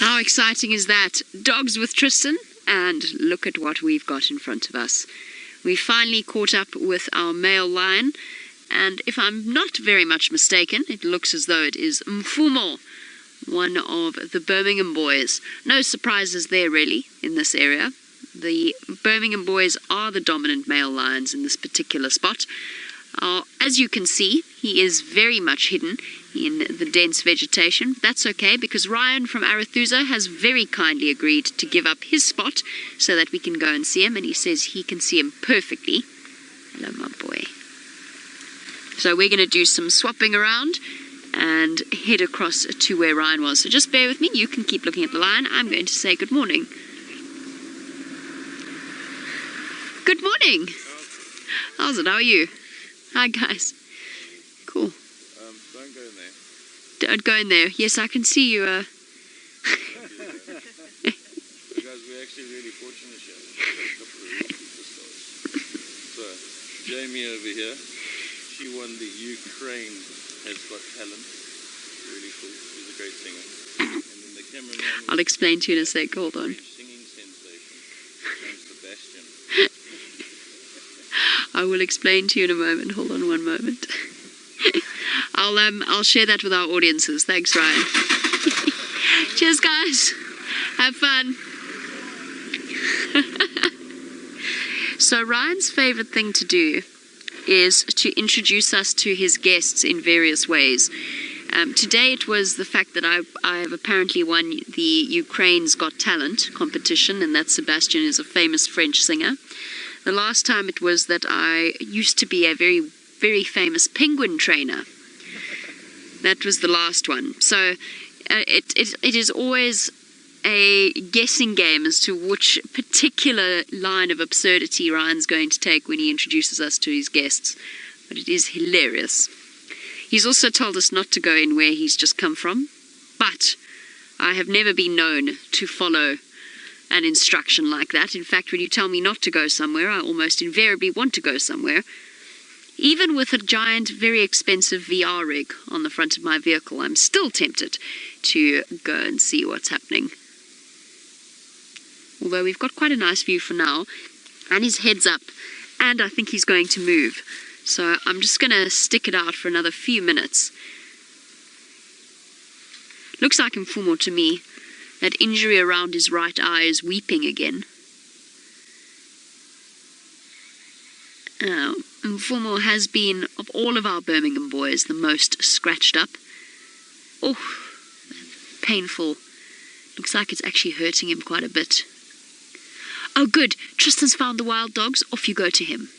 How exciting is that? Dogs with Tristan, and look at what we've got in front of us. We finally caught up with our male lion, and if I'm not very much mistaken, it looks as though it is Mfumo, one of the Birmingham boys. No surprises there really in this area. The Birmingham boys are the dominant male lions in this particular spot. As you can see, he is very much hidden in the dense vegetation. That's okay, because Ryan from Arathusa has very kindly agreed to give up his spot so that we can go and see him, and he says he can see him perfectly. Hello, my boy. So we're going to do some swapping around and head across to where Ryan was. So just bear with me. You can keep looking at the lion. I'm going to say good morning. Good morning. How's it? How are you? Hi, guys. Cool. Don't go in there. Don't go in there. Yes, I can see you. Because we're actually really fortunate here. So, Jamie over here, she won the Ukraine Has Got Talent. Really cool. She's a great singer. And then the cameraman. I'll explain to you in a sec. Hold on. Singing sensation. His name's Sebastian. I will explain to you in a moment. Hold on one moment. I'll share that with our audiences. Thanks, Ryan. Cheers, guys. Have fun. So Ryan's favorite thing to do is to introduce us to his guests in various ways. Today it was the fact that I have apparently won the Ukraine's Got Talent competition, and that Sebastian is a famous French singer. The last time it was that I used to be a very, very famous penguin trainer. That was the last one. So it is always a guessing game as to which particular line of absurdity Ryan's going to take when he introduces us to his guests. But it is hilarious. He's also told us not to go in where he's just come from, but I have never been known to follow an instruction like that. In fact, when you tell me not to go somewhere, I almost invariably want to go somewhere. Even with a giant, very expensive VR rig on the front of my vehicle, I'm still tempted to go and see what's happening. Although we've got quite a nice view for now, and his head's up, and I think he's going to move. So I'm just going to stick it out for another few minutes. Looks like Mfumo to me. That injury around his right eye is weeping again. Mfumo has been, of all of our Birmingham boys, the most scratched up. Oh, painful. Looks like it's actually hurting him quite a bit. Oh, good. Tristan's found the wild dogs. Off you go to him.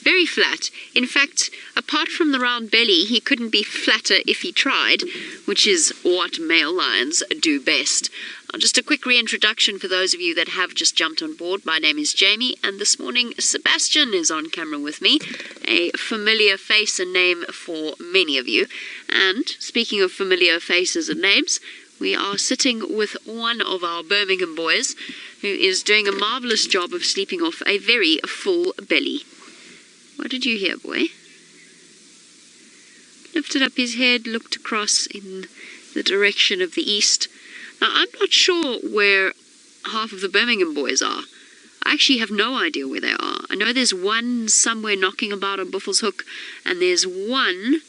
Very flat. In fact, apart from the round belly, he couldn't be flatter if he tried, which is what male lions do best. Just a quick reintroduction for those of you that have just jumped on board. My name is Jamie, and this morning Sebastian is on camera with me, a familiar face and name for many of you. And speaking of familiar faces and names, we are sitting with one of our Birmingham boys who is doing a marvellous job of sleeping off a very full belly. What did you hear, boy? Lifted up his head, looked across in the direction of the east. Now, I'm not sure where half of the Birmingham boys are. I actually have no idea where they are. I know there's one somewhere knocking about on Buffelshoek, and there's one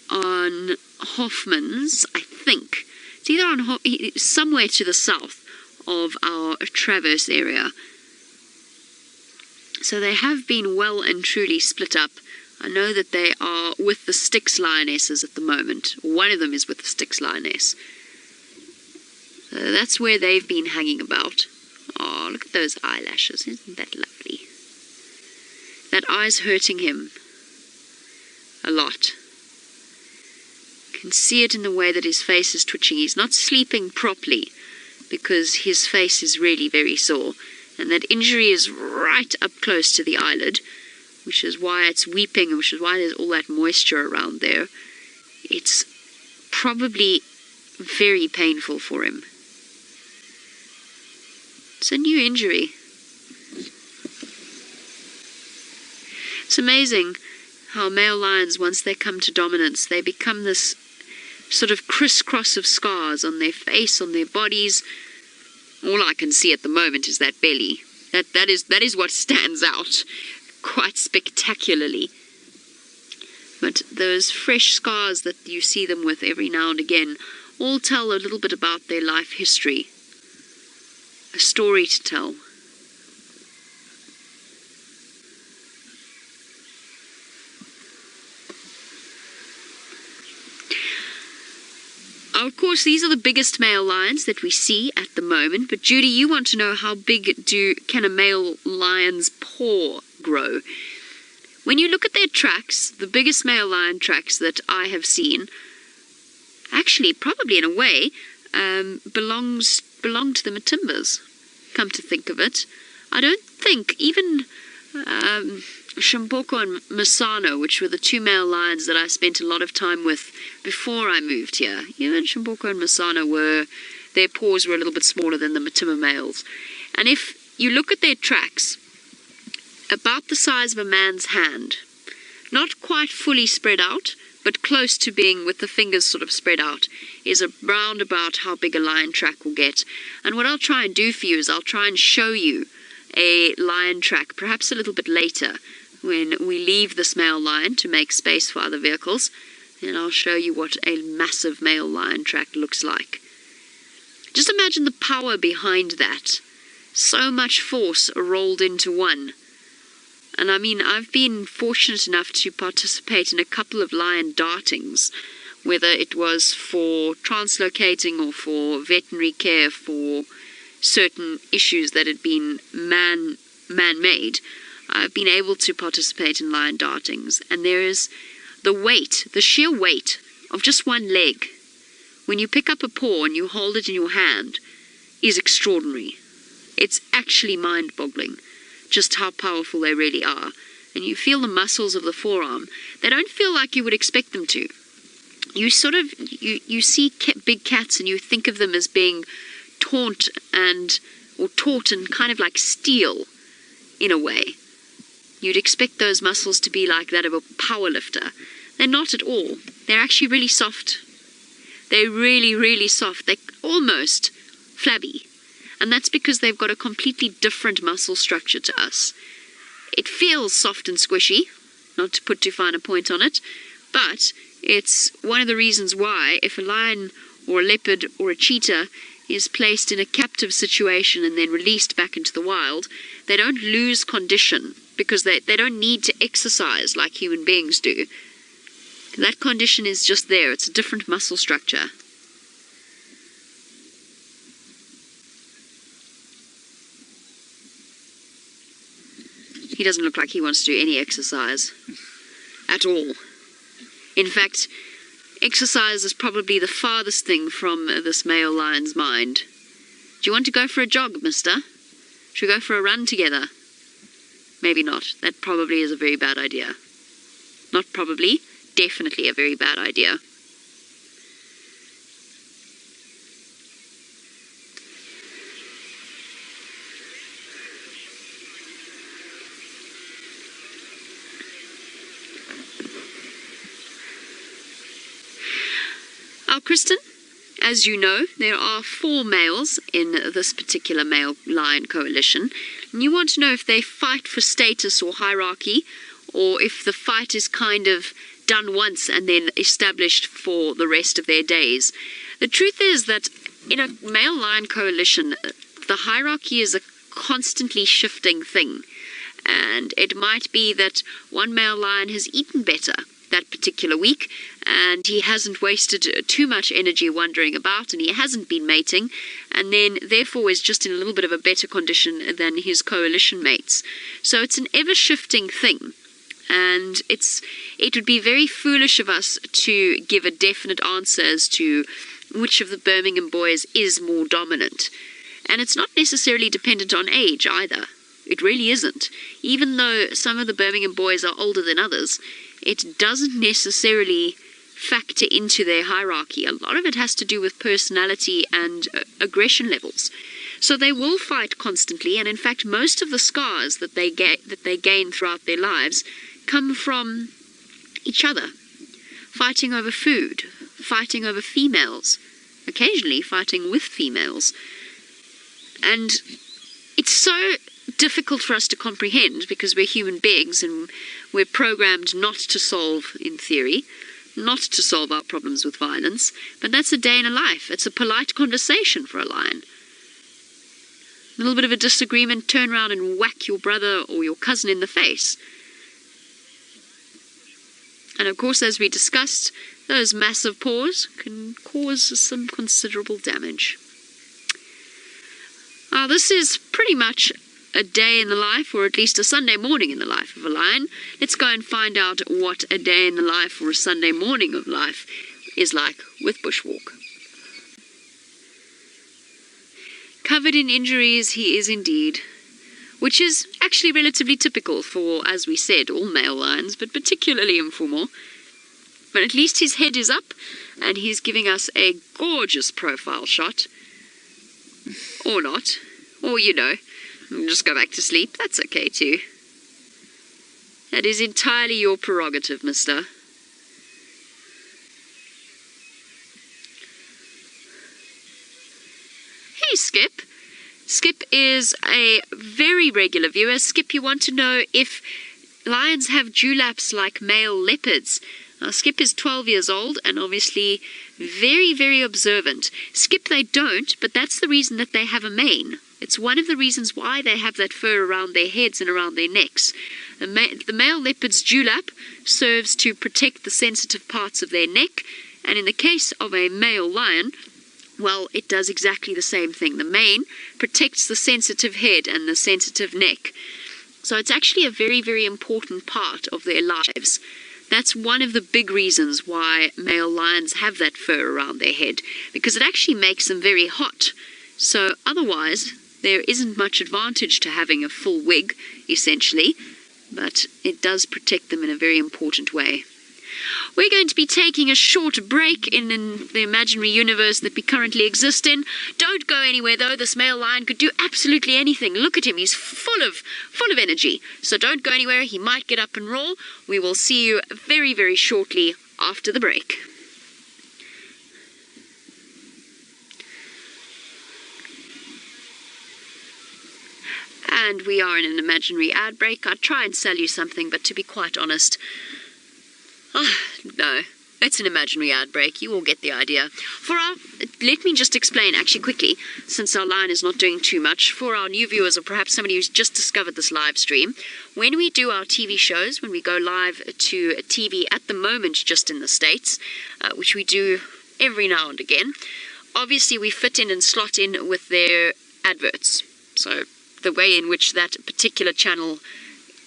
on Hoffman's, I think. It's either on somewhere to the south of our Traverse area. So they have been well and truly split up. I know that they are with the Styx lionesses at the moment. One of them is with the Styx lioness. So that's where they've been hanging about. Oh, look at those eyelashes. Isn't that lovely? That eye's hurting him a lot. You can see it in the way that his face is twitching. He's not sleeping properly because his face is really very sore. And that injury is right up close to the eyelid, which is why it's weeping, which is why there's all that moisture around there. It's probably very painful for him. It's a new injury. It's amazing how male lions, once they come to dominance, they become this sort of crisscross of scars on their face, on their bodies. All I can see at the moment is that belly. That is what stands out quite spectacularly. But those fresh scars that you see them with every now and again all tell a little bit about their life history. A story to tell. Of course, these are the biggest male lions that we see at the moment. But Judy, you want to know how big can a male lion's paw grow? When you look at their tracks, the biggest male lion tracks that I have seen, actually, probably in a way, belong to the Matimbas, come to think of it. I don't think even Shimboko and Masano, which were the two male lions that I spent a lot of time with before I moved here. Even Shimboko and Masano their paws were a little bit smaller than the Matimba males. And if you look at their tracks, about the size of a man's hand, not quite fully spread out, but close to being with the fingers sort of spread out, is around about how big a lion track will get. And what I'll try and do for you is I'll try and show you a lion track, perhaps a little bit later, when we leave this male lion to make space for other vehicles, and I'll show you what a massive male lion track looks like. Just imagine the power behind that. So much force rolled into one. And I mean, I've been fortunate enough to participate in a couple of lion dartings, whether it was for translocating or for veterinary care for certain issues that had been man-made. I've been able to participate in lion dartings, and there is the sheer weight of just one leg, when you pick up a paw and you hold it in your hand, is extraordinary. It's actually mind-boggling just how powerful they really are. And you feel the muscles of the forearm. They don't feel like you would expect them to. You sort of, you see big cats and you think of them as being taut and kind of like steel in a way. You'd expect those muscles to be like that of a power lifter. They're not at all. They're actually really soft. They're really, really soft. They're almost flabby. And that's because they've got a completely different muscle structure to us. It feels soft and squishy, not to put too fine a point on it, but it's one of the reasons why if a lion or a leopard or a cheetah is placed in a captive situation and then released back into the wild, they don't lose condition because they don't need to exercise like human beings do. That condition is just there. It's a different muscle structure. He doesn't look like he wants to do any exercise at all. In fact, exercise is probably the farthest thing from this male lion's mind. Do you want to go for a jog, mister? Should we go for a run together? Maybe not. That probably is a very bad idea. Not probably, definitely a very bad idea. Now, Kristen, as you know, there are 4 males in this particular male lion coalition. And you want to know if they fight for status or hierarchy, or if the fight is kind of done once and then established for the rest of their days. The truth is that in a male lion coalition, the hierarchy is a constantly shifting thing. And it might be that one male lion has eaten better that particular week, and he hasn't wasted too much energy wandering about, and he hasn't been mating, and then therefore is just in a little bit of a better condition than his coalition mates. So it's an ever-shifting thing, and it would be very foolish of us to give a definite answer as to which of the Birmingham boys is more dominant. And it's not necessarily dependent on age either. It really isn't. Even though some of the Birmingham boys are older than others, it doesn't necessarily factor into their hierarchy. A lot of it has to do with personality and aggression levels. So they will fight constantly, and in fact most of the scars that they gain throughout their lives come from each other. Fighting over food, fighting over females, occasionally fighting with females. And it's so difficult for us to comprehend because we're human beings and we're programmed not to solve, in theory, not to solve our problems with violence, but that's a day in a life. It's a polite conversation for a lion. A little bit of a disagreement, turn around and whack your brother or your cousin in the face. And of course, as we discussed, those massive paws can cause some considerable damage. Now, this is pretty much a day in the life, or at least a Sunday morning in the life of a lion. Let's go and find out what a day in the life or a Sunday morning of life is like with bushwalk. Covered in injuries he is indeed, which is actually relatively typical for, as we said, all male lions, but particularly Mfumo. But at least his head is up, and he's giving us a gorgeous profile shot. Or not. Or, you know, just go back to sleep. That's okay too. That is entirely your prerogative, mister. Hey, Skip. Skip is a very regular viewer. Skip, you want to know if lions have dewlaps like male leopards. Now, Skip is 12 years old and obviously very, very observant. Skip, they don't, but that's the reason that they have a mane. It's one of the reasons why they have that fur around their heads and around their necks. The male leopard's dewlap serves to protect the sensitive parts of their neck, and in the case of a male lion, well, it does exactly the same thing. The mane protects the sensitive head and the sensitive neck. So it's actually a very, very important part of their lives. That's one of the big reasons why male lions have that fur around their head, because it actually makes them very hot. So otherwise, there isn't much advantage to having a full wig, essentially, but it does protect them in a very important way. We're going to be taking a short break in the imaginary universe that we currently exist in. Don't go anywhere, though. This male lion could do absolutely anything. Look at him. He's full of energy. So don't go anywhere. He might get up and roar. We will see you very, very shortly after the break. And we are in an imaginary ad break. I'd try and sell you something, but to be quite honest, no, it's an imaginary ad break. You all get the idea. Let me just explain actually quickly, since our line is not doing too much, for our new viewers or perhaps somebody who's just discovered this live stream. When we do our TV shows, when we go live to TV at the moment just in the States, which we do every now and again, obviously we fit in and slot in with their adverts. So the way in which that particular channel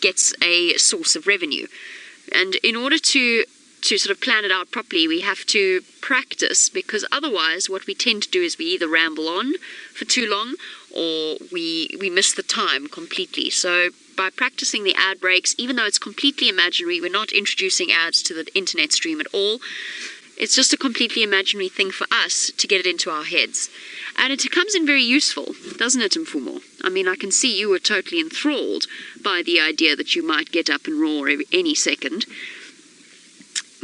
gets a source of revenue. And in order to sort of plan it out properly, we have to practice, because otherwise what we tend to do is we either ramble on for too long or we miss the time completely. So by practicing the ad breaks, even though it's completely imaginary, we're not introducing ads to the internet stream at all. It's just a completely imaginary thing for us to get it into our heads. And it comes in very useful, doesn't it, Mfumo? I mean, I can see you were totally enthralled by the idea that you might get up and roar any second.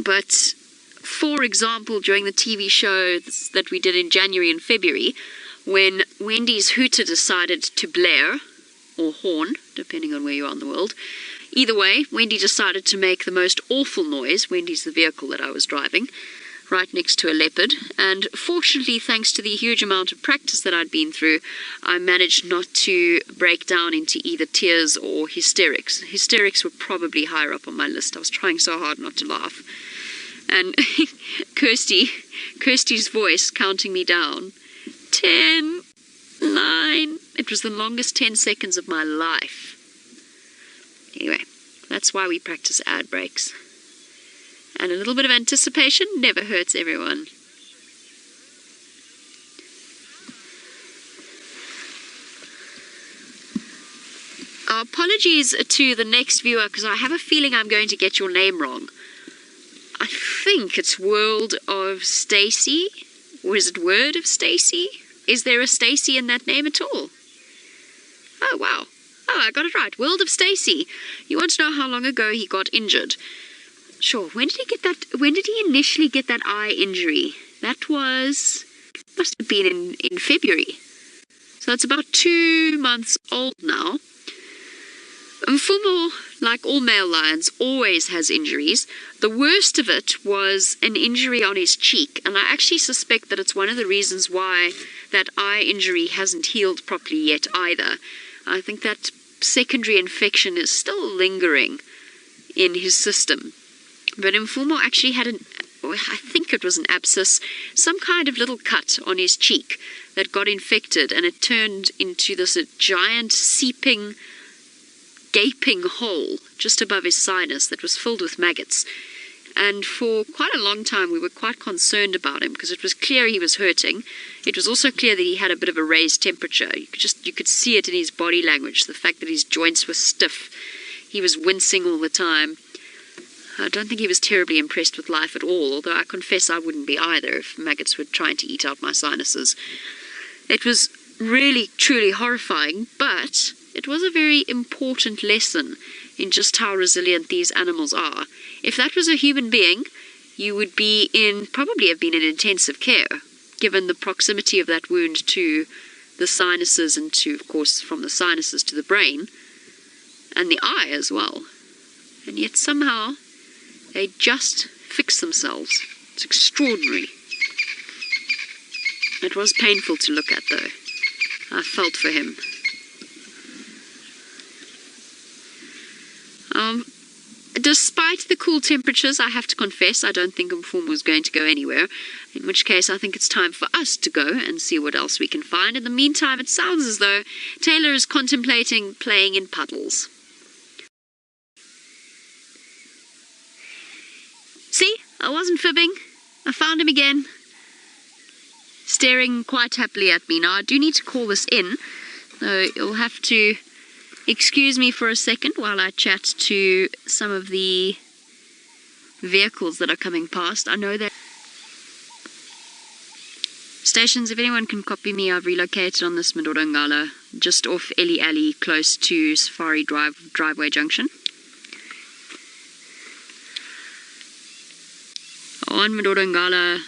But, for example, during the TV show that we did in January and February, when Wendy's hooter decided to blare, or horn, depending on where you are in the world, either way, Wendy decided to make the most awful noise. Wendy's the vehicle that I was driving, right next to a leopard, and fortunately, thanks to the huge amount of practice that I'd been through, I managed not to break down into either tears or hysterics. Hysterics were probably higher up on my list. I was trying so hard not to laugh. And Kirsty's voice counting me down. 10, 9. It was the longest 10 seconds of my life. Anyway, that's why we practice ad breaks. And a little bit of anticipation never hurts everyone. Our apologies to the next viewer, because I have a feeling I'm going to get your name wrong. I think it's World of Stacy. Or is it Word of Stacy? Is there a Stacy in that name at all? Oh, wow. Oh, I got it right. World of Stacy. You want to know how long ago he got injured? Sure. When did he get that? When did he initially get that eye injury? That must have been in February. So it's about 2 months old now. Mfumo, like all male lions, always has injuries. The worst of it was an injury on his cheek, and I actually suspect that it's one of the reasons why that eye injury hasn't healed properly yet either. I think that secondary infection is still lingering in his system. But Mfumo actually had I think it was an abscess, some kind of little cut on his cheek that got infected, and it turned into this giant seeping, gaping hole just above his sinus that was filled with maggots. And for quite a long time we were quite concerned about him because it was clear he was hurting. It was also clear that he had a bit of a raised temperature. You could see it in his body language, the fact that his joints were stiff. He was wincing all the time. I don't think he was terribly impressed with life at all, although I confess I wouldn't be either if maggots were trying to eat out my sinuses. It was really, truly horrifying, but it was a very important lesson in just how resilient these animals are. If that was a human being, you would probably have been in intensive care, given the proximity of that wound to the sinuses and to, of course, from the sinuses to the brain, and the eye as well. And yet somehow they just fix themselves. It's extraordinary. It was painful to look at, though. I felt for him. Despite the cool temperatures, I have to confess, I don't think Mfumo was going to go anywhere, in which case I think it's time for us to go and see what else we can find. In the meantime, it sounds as though Taylor is contemplating playing in puddles. See, I wasn't fibbing. I found him again, staring quite happily at me. Now, I do need to call this in, so you'll have to excuse me for a second while I chat to some of the vehicles that are coming past. I know that stations, if anyone can copy me, I've relocated on this Madodongala, just off Eli Alley, close to Safari Driveway Junction. On Madodongala,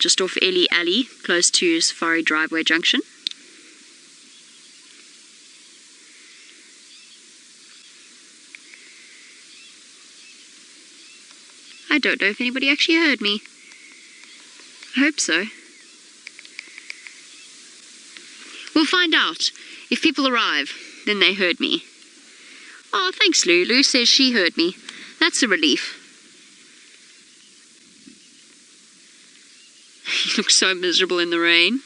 just off Eli Alley, close to Safari Driveway Junction. I don't know if anybody actually heard me. I hope so. We'll find out. If people arrive, then they heard me. Oh, thanks, Lou. Lou says she heard me. That's a relief. You look so miserable in the rain.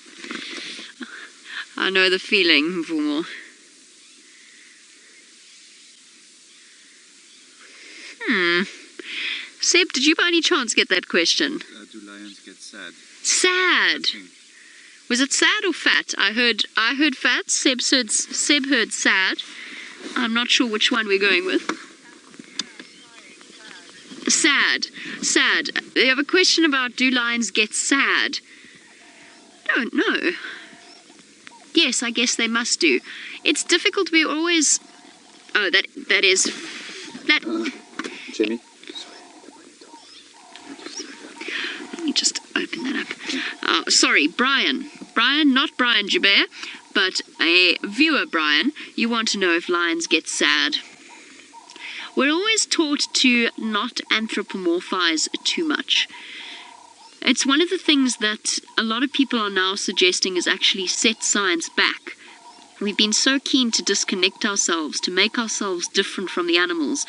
I know the feeling, Mfumo. Seb, did you by any chance get that question? Do lions get sad? Sad. Was it sad or fat? I heard fat. Seb heard sad. I'm not sure which one we're going with. Sad. Sad. They have a question about, do lions get sad? I don't know. Yes, I guess they must do. It's difficult. We always... Oh, that is... Jimmy? Let me just open that up. Sorry, Brian. Brian, not Brian Joubert, but a viewer, Brian. You want to know if lions get sad. We're always taught to not anthropomorphize too much. It's one of the things that a lot of people are now suggesting is actually set science back. We've been so keen to disconnect ourselves, to make ourselves different from the animals,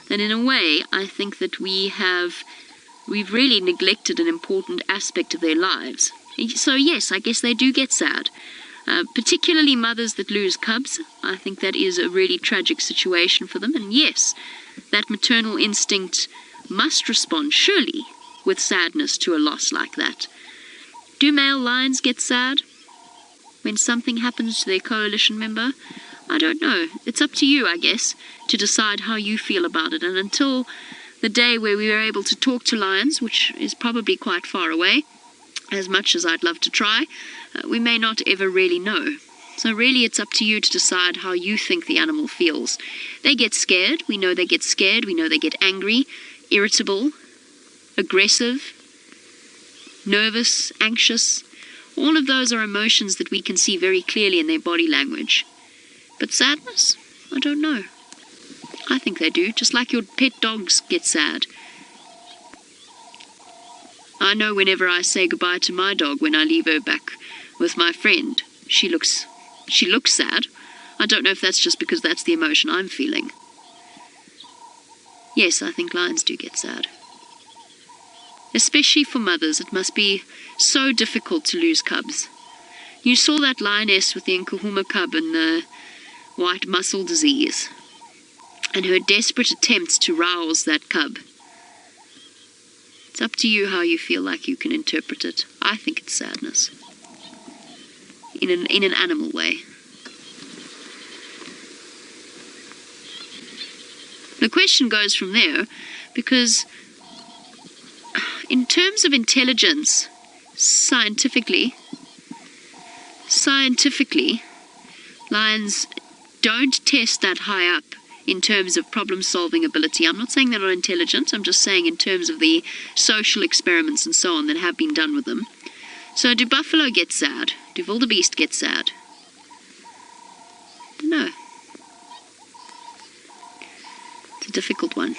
that in a way, I think that we've really neglected an important aspect of their lives. So yes, I guess they do get sad. Particularly mothers that lose cubs. I think that is a really tragic situation for them. And yes, that maternal instinct must respond, surely, with sadness to a loss like that. Do male lions get sad when something happens to their coalition member? I don't know. It's up to you, I guess, to decide how you feel about it. And until the day where we are able to talk to lions, which is probably quite far away, as much as I'd love to try, we may not ever really know. So really it's up to you to decide how you think the animal feels. They get scared. We know they get scared. We know they get angry, irritable, aggressive, nervous, anxious. All of those are emotions that we can see very clearly in their body language. But sadness? I don't know. I think they do, just like your pet dogs get sad. I know whenever I say goodbye to my dog when I leave her back with my friend, she looks sad. I don't know if that's just because that's the emotion I'm feeling. Yes, I think lions do get sad. Especially for mothers, it must be so difficult to lose cubs. You saw that lioness with the Nkuhuma cub and the white muscle disease, and her desperate attempts to rouse that cub. It's up to you how you feel like you can interpret it. I think it's sadness. In an animal way. The question goes from there, because in terms of intelligence, scientifically, lions don't test that high up in terms of problem-solving ability. I'm not saying they're not intelligent, I'm just saying in terms of the social experiments and so on that have been done with them. So do buffalo get sad? Do wildebeest get sad? No. It's a difficult one.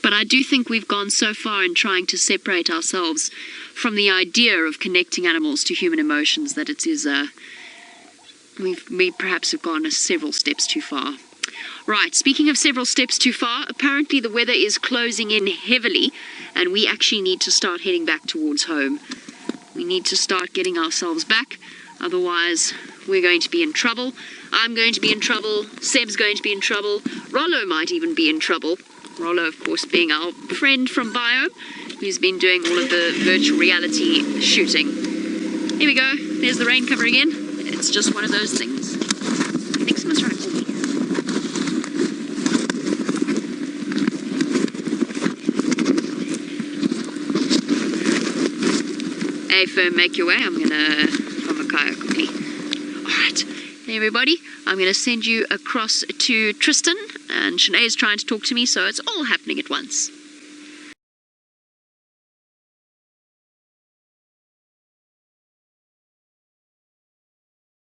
But I do think we've gone so far in trying to separate ourselves from the idea of connecting animals to human emotions that it is we perhaps have gone several steps too far. Right, speaking of several steps too far, apparently the weather is closing in heavily and we actually need to start heading back towards home. We need to start getting ourselves back, otherwise we're going to be in trouble. I'm going to be in trouble, Seb's going to be in trouble, Rollo might even be in trouble. Rollo, of course, being our friend from Biome, who's been doing all of the virtual reality shooting. Here we go. There's the rain cover again. It's just one of those things. I think someone's trying to call me. Hey, Firm, make your way. I'm going to from a kayak quickly. All right. Hey, everybody. I'm going to send you across to Tristan. And Shanae's trying to talk to me, so it's all happening at once.